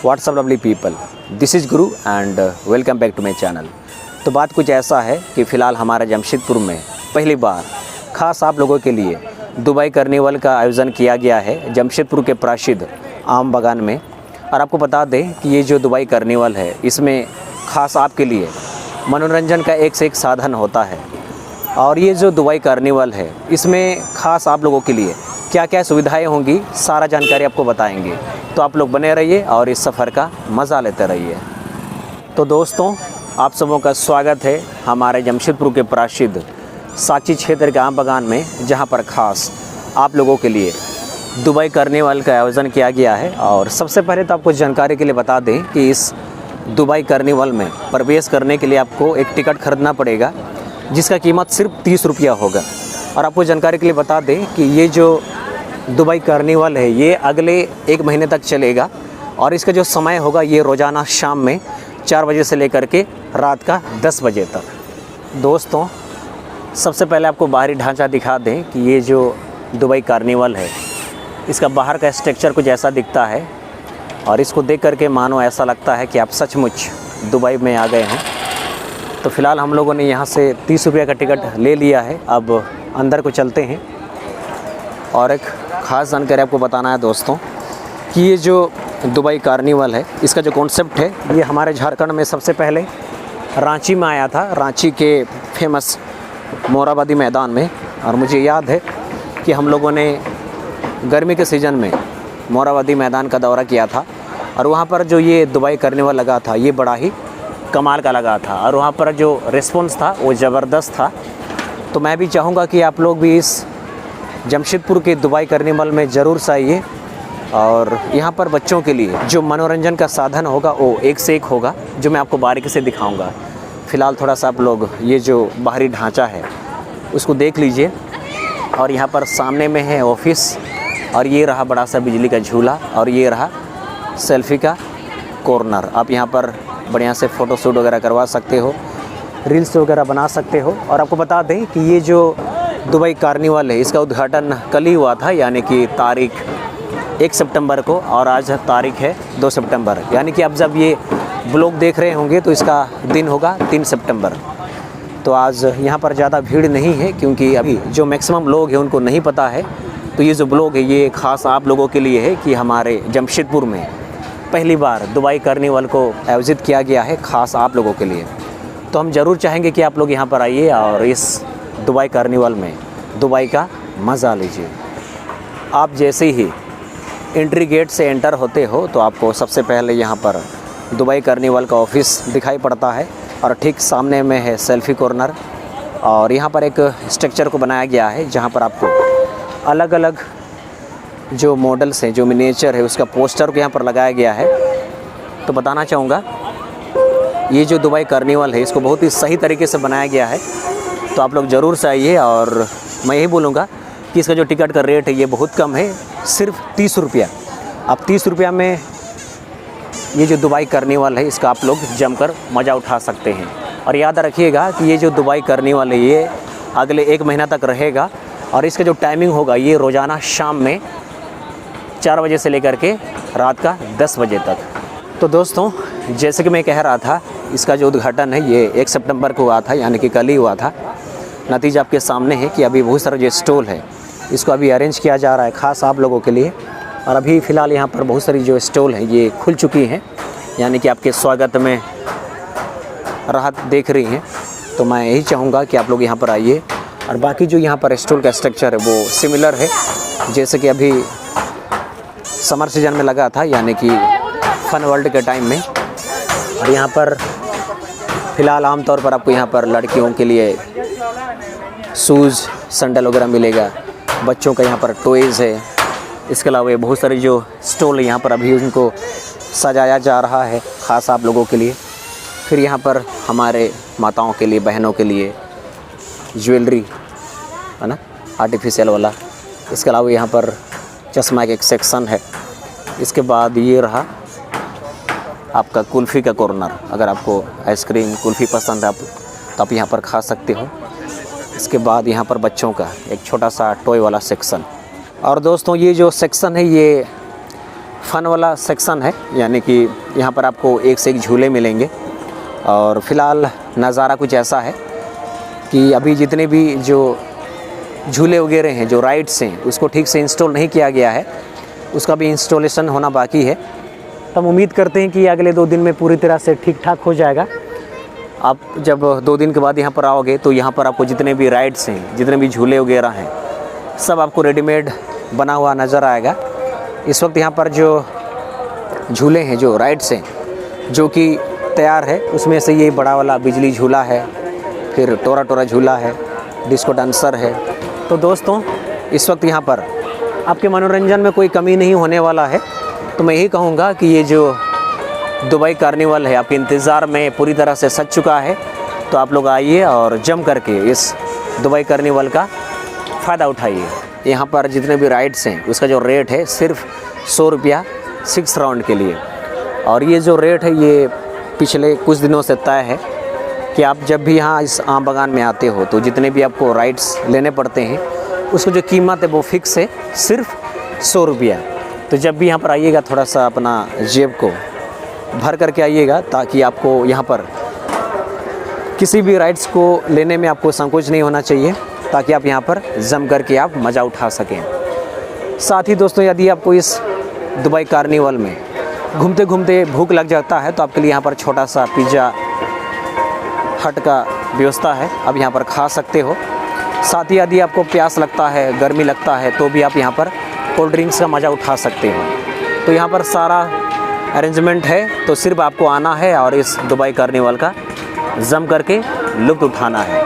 WhatsApp lovely people, this is Guru and welcome back to my channel. तो बात कुछ ऐसा है कि फ़िलहाल हमारे जमशेदपुर में पहली बार ख़ास आप लोगों के लिए दुबई कार्निवल का आयोजन किया गया है जमशेदपुर के प्रसिद्ध आम बागान में। और आपको बता दें कि ये जो दुबई कार्निवल है इसमें ख़ास आपके लिए मनोरंजन का एक से एक साधन होता है। और ये जो दुबई कार्निवल है इसमें ख़ास आप लोगों के लिए क्या क्या सुविधाएं होंगी, सारा जानकारी आपको बताएंगे। तो आप लोग बने रहिए और इस सफ़र का मज़ा लेते रहिए। तो दोस्तों, आप सबों का स्वागत है हमारे जमशेदपुर के प्रसिद्ध साक्षी क्षेत्र के आम बागान में, जहां पर ख़ास आप लोगों के लिए दुबई कार्निवल का आयोजन किया गया है। और सबसे पहले तो आपको जानकारी के लिए बता दें कि इस दुबई कार्निवल में प्रवेश करने के लिए आपको एक टिकट खरीदना पड़ेगा, जिसका कीमत सिर्फ 30 रुपया होगा। और आपको जानकारी के लिए बता दें कि ये जो दुबई कार्निवल है ये अगले 1 महीने तक चलेगा। और इसका जो समय होगा ये रोज़ाना शाम में 4 बजे से लेकर के रात का 10 बजे तक। दोस्तों, सबसे पहले आपको बाहरी ढांचा दिखा दें कि ये जो दुबई कार्निवल है इसका बाहर का स्ट्रक्चर कुछ ऐसा दिखता है। और इसको देख करके मानो ऐसा लगता है कि आप सचमुच दुबई में आ गए हैं। तो फ़िलहाल हम लोगों ने यहाँ से 30 रुपये का टिकट ले लिया है। अब अंदर को चलते हैं। और एक ख़ास जानकारी आपको बताना है दोस्तों कि ये जो दुबई कार्निवल है इसका जो कॉन्सेप्ट है ये हमारे झारखंड में सबसे पहले रांची में आया था, रांची के फेमस मोरहाबादी मैदान में। और मुझे याद है कि हम लोगों ने गर्मी के सीज़न में मोरहाबादी मैदान का दौरा किया था। और वहाँ पर जो ये दुबई कार्निवल लगा था ये बड़ा ही कमाल का लगा था। और वहाँ पर जो रिस्पॉन्स था वो ज़बरदस्त था। तो मैं भी चाहूँगा कि आप लोग भी इस जमशेदपुर के दुबई कार्निवल में ज़रूर से आइए। और यहाँ पर बच्चों के लिए जो मनोरंजन का साधन होगा वो एक से एक होगा, जो मैं आपको बारीकी से दिखाऊंगा। फ़िलहाल थोड़ा सा आप लोग ये जो बाहरी ढांचा है उसको देख लीजिए। और यहाँ पर सामने में है ऑफिस, और ये रहा बड़ा सा बिजली का झूला, और ये रहा सेल्फ़ी का कॉर्नर। आप यहाँ पर बढ़िया से फ़ोटोशूट वगैरह करवा सकते हो, रील्स वगैरह बना सकते हो। और आपको बता दें कि ये जो दुबई कार्निवल है इसका उद्घाटन कल ही हुआ था, यानी कि तारीख 1 सितंबर को, और आज तारीख है 2 सितंबर। यानी कि अब जब ये ब्लॉग देख रहे होंगे तो इसका दिन होगा 3 सितंबर। तो आज यहाँ पर ज़्यादा भीड़ नहीं है, क्योंकि अभी जो मैक्सिमम लोग हैं उनको नहीं पता है। तो ये जो ब्लॉग है ये ख़ास आप लोगों के लिए है कि हमारे जमशेदपुर में पहली बार दुबई कार्निवल को आयोजित किया गया है, ख़ास आप लोगों के लिए। तो हम ज़रूर चाहेंगे कि आप लोग यहाँ पर आइए और इस दुबई कार्निवल में दुबई का मज़ा लीजिए। आप जैसे ही एंट्री गेट से एंटर होते हो तो आपको सबसे पहले यहाँ पर दुबई कार्निवल का ऑफिस दिखाई पड़ता है, और ठीक सामने में है सेल्फ़ी कॉर्नर। और यहाँ पर एक स्ट्रक्चर को बनाया गया है जहाँ पर आपको अलग अलग जो मॉडल्स हैं, जो मिनिएचर है उसका पोस्टर को यहाँ पर लगाया गया है। तो बताना चाहूँगा ये जो दुबई कार्निवल है इसको बहुत ही सही तरीके से बनाया गया है। तो आप लोग ज़रूर से आइए। और मैं यही बोलूँगा कि इसका जो टिकट का रेट है ये बहुत कम है, सिर्फ 30 रुपया। आप 30 रुपया में ये जो दुबई कार्निवल है इसका आप लोग जमकर मज़ा उठा सकते हैं। और याद रखिएगा कि ये जो दुबई कार्निवल है ये अगले 1 महीना तक रहेगा। और इसका जो टाइमिंग होगा ये रोज़ाना शाम में 4 बजे से लेकर के रात का 10 बजे तक। तो दोस्तों, जैसे कि मैं कह रहा था, इसका जो उद्घाटन है ये 1 सितंबर को हुआ था, यानी कि कल ही हुआ था। नतीजा आपके सामने है कि अभी बहुत सारा जो स्टॉल है इसको अभी अरेंज किया जा रहा है ख़ास आप लोगों के लिए। और अभी फ़िलहाल यहाँ पर बहुत सारी जो स्टॉल हैं ये खुल चुकी हैं, यानी कि आपके स्वागत में राहत देख रही हैं। तो मैं यही चाहूँगा कि आप लोग यहाँ पर आइए। और बाकी जो यहाँ पर स्टॉल का स्ट्रक्चर है वो सिमिलर है जैसे कि अभी समर सीजन में लगा था, यानी कि फन वर्ल्ड के टाइम में। और यहाँ पर फ़िलहाल आमतौर पर आपको यहाँ पर लड़कियों के लिए शूज़, सैंडल वगैरह मिलेगा। बच्चों का यहाँ पर टॉयज़ है। इसके अलावा ये बहुत सारी जो स्टॉल है यहाँ पर अभी उनको सजाया जा रहा है ख़ास आप लोगों के लिए। फिर यहाँ पर हमारे माताओं के लिए, बहनों के लिए ज्वेलरी है ना, आर्टिफिशियल वाला। इसके अलावा यहाँ पर चश्मा का एक सेक्शन है। इसके बाद ये रहा आपका कुल्फ़ी का कॉर्नर। अगर आपको आइसक्रीम, कुल्फ़ी पसंद है तो आप यहाँ पर खा सकते हो। इसके बाद यहाँ पर बच्चों का एक छोटा सा टॉय वाला सेक्शन। और दोस्तों, ये जो सेक्शन है ये फ़न वाला सेक्शन है, यानी कि यहाँ पर आपको एक से एक झूले मिलेंगे। और फ़िलहाल नज़ारा कुछ ऐसा है कि अभी जितने भी जो झूले वगैरह हैं, जो राइड्स हैं, उसको ठीक से इंस्टॉल नहीं किया गया है, उसका भी इंस्टॉलेशन होना बाकी है। तो हम उम्मीद करते हैं कि अगले 2 दिन में पूरी तरह से ठीक ठाक हो जाएगा। आप जब 2 दिन के बाद यहाँ पर आओगे तो यहाँ पर आपको जितने भी राइड्स हैं, जितने भी झूले वगैरह हैं, सब आपको रेडीमेड बना हुआ नज़र आएगा। इस वक्त यहाँ पर जो झूले हैं, जो राइड्स हैं, जो कि तैयार है, उसमें से ये बड़ा वाला बिजली झूला है, फिर टोरा टोरा झूला है, डिस्को डांसर है। तो दोस्तों, इस वक्त यहाँ पर आपके मनोरंजन में कोई कमी नहीं होने वाला है। तो मैं यही कहूँगा कि ये जो दुबई कार्निवल है आपके इंतज़ार में पूरी तरह से सज चुका है। तो आप लोग आइए और जम करके इस दुबई कार्निवल का फ़ायदा उठाइए। यहाँ पर जितने भी राइड्स हैं उसका जो रेट है सिर्फ 100 रुपया 6 राउंड के लिए। और ये जो रेट है ये पिछले कुछ दिनों से तय है कि आप जब भी यहाँ इस आम बागान में आते हो तो जितने भी आपको राइड्स लेने पड़ते हैं उसको जो कीमत है वो फ़िक्स है, सिर्फ 100 रुपया। तो जब भी यहाँ पर आइएगा थोड़ा सा अपना जेब को भर करके आइएगा, ताकि आपको यहाँ पर किसी भी राइड्स को लेने में आपको संकोच नहीं होना चाहिए, ताकि आप यहाँ पर जम करके आप मज़ा उठा सकें। साथ ही दोस्तों, यदि आपको इस दुबई कार्निवल में घूमते घूमते भूख लग जाता है तो आपके लिए यहाँ पर छोटा सा पिज़्ज़ा हट का व्यवस्था है, आप यहाँ पर खा सकते हो। साथ ही यदि आपको प्यास लगता है, गर्मी लगता है, तो भी आप यहाँ पर कोल्ड ड्रिंक्स का मज़ा उठा सकते हो। तो यहाँ पर सारा अरेंजमेंट है, तो सिर्फ आपको आना है और इस दुबई कार्निवल का जम करके लुत्फ़ उठाना है।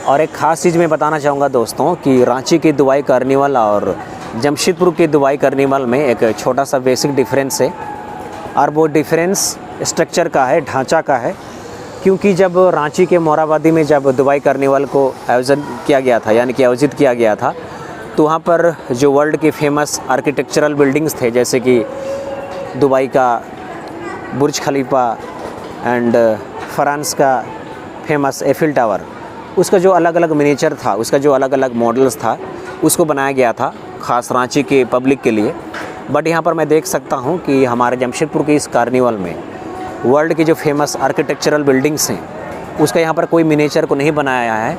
और एक ख़ास चीज़ मैं बताना चाहूँगा दोस्तों कि रांची के दुबई कार्निवल और जमशेदपुर के दुबई कार्निवल में एक छोटा सा बेसिक डिफरेंस है, और वो डिफरेंस स्ट्रक्चर का है, ढांचा का है। क्योंकि जब रांची के मोराबादी में जब दुबई कार्निवल को आयोजन किया गया था, यानी कि आयोजित किया गया था, तो वहाँ पर जो वर्ल्ड के फेमस आर्किटेक्चरल बिल्डिंग्स थे, जैसे कि दुबई का बुर्ज खलीफा एंड फ्रांस का फेमस एफिल टावर, उसका जो अलग अलग मिनीचर था, उसका जो अलग अलग मॉडल्स था, उसको बनाया गया था ख़ास रांची के पब्लिक के लिए। बट यहाँ पर मैं देख सकता हूँ कि हमारे जमशेदपुर के इस कार्निवल में वर्ल्ड के जो फेमस आर्किटेक्चरल बिल्डिंग्स हैं उसका यहाँ पर कोई मिनीचर को नहीं बनाया है,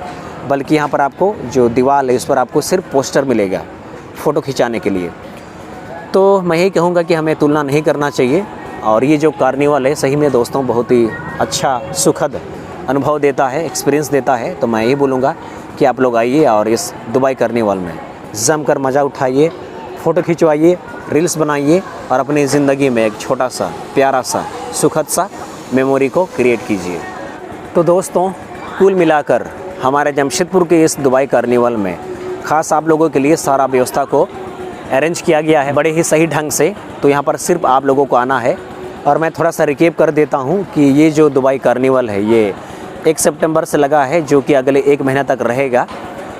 बल्कि यहाँ पर आपको जो दीवार है उस पर आपको सिर्फ पोस्टर मिलेगा फ़ोटो खिंचाने के लिए। तो मैं यही कहूँगा कि हमें तुलना नहीं करना चाहिए। और ये जो कार्निवल है सही में दोस्तों बहुत ही अच्छा सुखद अनुभव देता है, एक्सपीरियंस देता है। तो मैं यही बोलूँगा कि आप लोग आइए और इस दुबई कार्निवल में जम कर मज़ा उठाइए, फ़ोटो खिंचवाइए, रील्स बनाइए और अपनी ज़िंदगी में एक छोटा सा प्यारा सा सुखद सा मेमोरी को क्रिएट कीजिए। तो दोस्तों, कुल मिलाकर हमारे जमशेदपुर के इस दुबई कार्निवल में ख़ास आप लोगों के लिए सारा व्यवस्था को अरेंज किया गया है बड़े ही सही ढंग से। तो यहाँ पर सिर्फ आप लोगों को आना है। और मैं थोड़ा सा रिकेप कर देता हूँ कि ये जो दुबई कार्निवल है ये 1 सितंबर से लगा है, जो कि अगले 1 महीना तक रहेगा।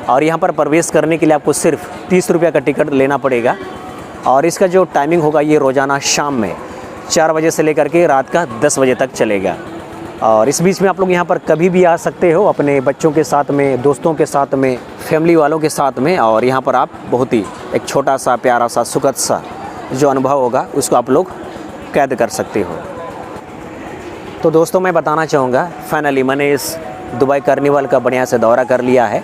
और यहाँ पर प्रवेश करने के लिए आपको सिर्फ 30 रुपये का टिकट लेना पड़ेगा। और इसका जो टाइमिंग होगा ये रोज़ाना शाम में 4 बजे से लेकर के रात का 10 बजे तक चलेगा। और इस बीच में आप लोग यहाँ पर कभी भी आ सकते हो, अपने बच्चों के साथ में, दोस्तों के साथ में, फैमिली वालों के साथ में। और यहाँ पर आप बहुत ही एक छोटा सा प्यारा सा सुखद सा जो अनुभव होगा उसको आप लोग कैद कर सकते हो। तो दोस्तों, मैं बताना चाहूँगा फाइनली मैंने इस दुबई कार्निवल का बढ़िया से दौरा कर लिया है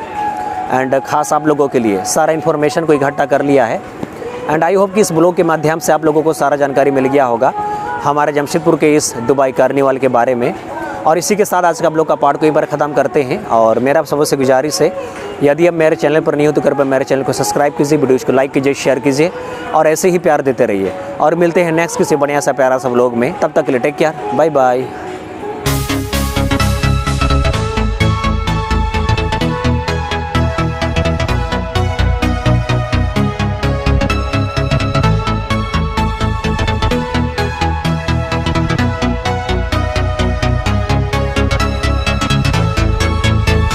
एंड ख़ास आप लोगों के लिए सारा इन्फॉर्मेशन को इकट्ठा कर लिया है। एंड आई होप कि इस ब्लॉग के माध्यम से आप लोगों को सारा जानकारी मिल गया होगा हमारे जमशेदपुर के इस दुबई कार्निवल के बारे में। और इसी के साथ आज का ब्लॉग का पार्ट को एक बार ख़त्म करते हैं। और मेरा आप सबसे गुजारिश है, यदि आप मेरे चैनल पर नहीं हो तो कृपया मेरे चैनल को सब्सक्राइब कीजिए, वीडियोज़ को लाइक कीजिए, शेयर कीजिए और ऐसे ही प्यार देते रहिए। और मिलते हैं नेक्स्ट किसी बढ़िया सा प्यारा सा ब्लॉग में। तब तक के लिए टेक केयर, बाय बाय।